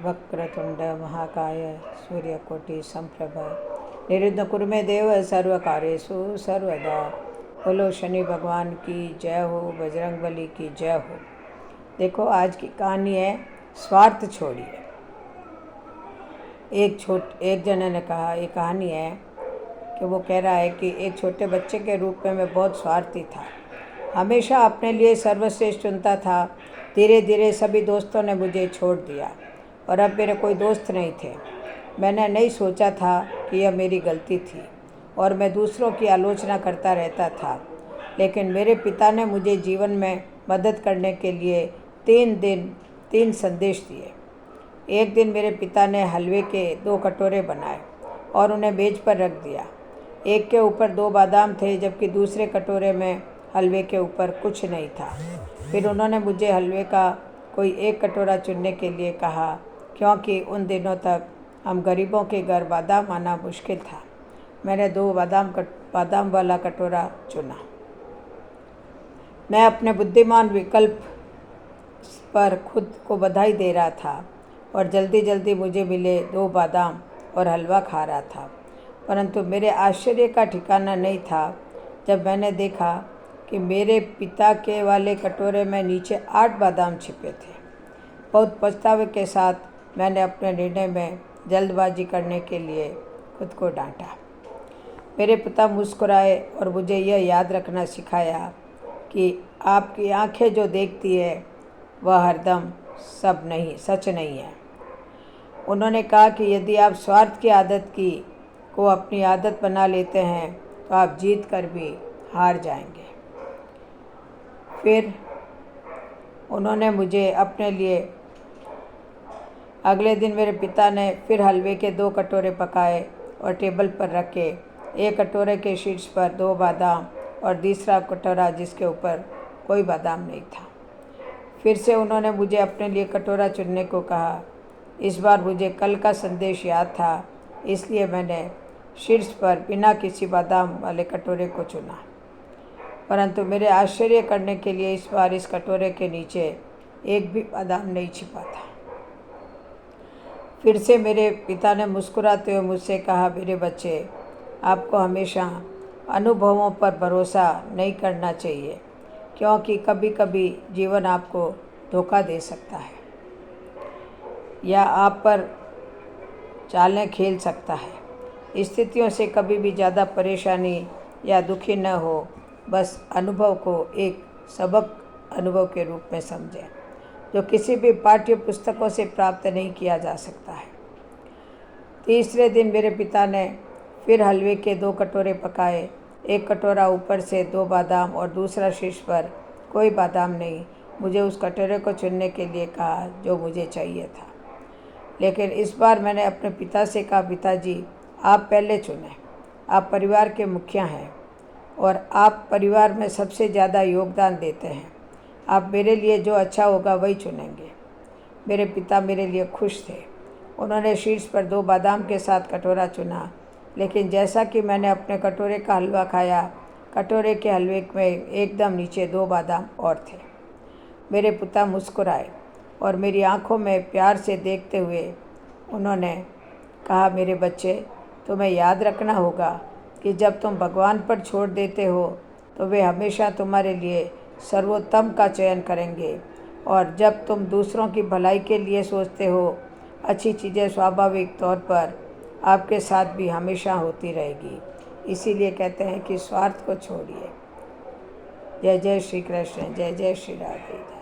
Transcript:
वक्रतुंड महाकाय सूर्यकोटि संप्रभ निर्विघ्नं कुरु मे देव सर्वकार्येषु सर्वदा। बोलो शनि भगवान की जय हो, बजरंगबली की जय हो। देखो आज की कहानी है स्वार्थ छोड़िए। एक जने ने कहा, ये कहानी है कि वो कह रहा है कि एक छोटे बच्चे के रूप में मैं बहुत स्वार्थी था, हमेशा अपने लिए सर्वश्रेष्ठ चुनता था। धीरे धीरे सभी दोस्तों ने मुझे छोड़ दिया और अब मेरे कोई दोस्त नहीं थे। मैंने नहीं सोचा था कि यह मेरी गलती थी और मैं दूसरों की आलोचना करता रहता था, लेकिन मेरे पिता ने मुझे जीवन में मदद करने के लिए 3 संदेश दिए। एक दिन मेरे पिता ने हलवे के 2 कटोरे बनाए और उन्हें मेज पर रख दिया। एक के ऊपर 2 बादाम थे, जबकि दूसरे कटोरे में हलवे के ऊपर कुछ नहीं था। फिर उन्होंने मुझे हलवे का कोई एक कटोरा चुनने के लिए कहा, क्योंकि उन दिनों तक हम गरीबों के घर बादाम आना मुश्किल था। मैंने 2 बादाम वाला कटोरा चुना। मैं अपने बुद्धिमान विकल्प पर खुद को बधाई दे रहा था और जल्दी जल्दी मुझे मिले 2 बादाम और हलवा खा रहा था। परंतु मेरे आश्चर्य का ठिकाना नहीं था जब मैंने देखा कि मेरे पिता के वाले कटोरे में नीचे 8 बादाम छिपे थे। बहुत पछतावे के साथ मैंने अपने निर्णय में जल्दबाजी करने के लिए खुद को डांटा। मेरे पिता मुस्कुराए और मुझे यह याद रखना सिखाया कि आपकी आंखें जो देखती है वह हरदम सच नहीं है। उन्होंने कहा कि यदि आप स्वार्थ की आदत को अपनी आदत बना लेते हैं तो आप जीत कर भी हार जाएंगे। फिर उन्होंने मुझे अपने लिए अगले दिन मेरे पिता ने फिर हलवे के 2 कटोरे पकाए और टेबल पर रखे। एक कटोरे के शीर्ष पर 2 बादाम और दूसरा कटोरा जिसके ऊपर कोई बादाम नहीं था। फिर से उन्होंने मुझे अपने लिए कटोरा चुनने को कहा। इस बार मुझे कल का संदेश याद था, इसलिए मैंने शीर्ष पर बिना किसी बादाम वाले कटोरे को चुना। परंतु मेरे आश्चर्य करने के लिए इस बार इस कटोरे के नीचे एक भी बादाम नहीं छिपा था। फिर से मेरे पिता ने मुस्कुराते हुए मुझसे कहा, मेरे बच्चे, आपको हमेशा अनुभवों पर भरोसा नहीं करना चाहिए, क्योंकि कभी कभी जीवन आपको धोखा दे सकता है या आप पर चालें खेल सकता है। स्थितियों से कभी भी ज़्यादा परेशानी या दुखी न हो, बस अनुभव को एक सबक अनुभव के रूप में समझें, जो किसी भी पाठ्य पुस्तकों से प्राप्त नहीं किया जा सकता है। तीसरे दिन मेरे पिता ने फिर हलवे के 2 कटोरे पकाए। एक कटोरा ऊपर से 2 बादाम और दूसरा शीर्ष पर कोई बादाम नहीं। मुझे उस कटोरे को चुनने के लिए कहा जो मुझे चाहिए था, लेकिन इस बार मैंने अपने पिता से कहा, पिताजी, आप पहले चुनें। आप परिवार के मुखिया हैं और आप परिवार में सबसे ज़्यादा योगदान देते हैं। आप मेरे लिए जो अच्छा होगा वही चुनेंगे। मेरे पिता मेरे लिए खुश थे। उन्होंने शीर्ष पर 2 बादाम के साथ कटोरा चुना, लेकिन जैसा कि मैंने अपने कटोरे का हलवा खाया, कटोरे के हलवे में एकदम नीचे 2 बादाम और थे। मेरे पिता मुस्कुराए और मेरी आंखों में प्यार से देखते हुए उन्होंने कहा, मेरे बच्चे, तुम्हें याद रखना होगा कि जब तुम भगवान पर छोड़ देते हो तो वे हमेशा तुम्हारे लिए सर्वोत्तम का चयन करेंगे, और जब तुम दूसरों की भलाई के लिए सोचते हो, अच्छी चीज़ें स्वाभाविक तौर पर आपके साथ भी हमेशा होती रहेगी। इसीलिए कहते हैं कि स्वार्थ को छोड़िए। जय जय श्री कृष्ण, जय जय श्री राधे।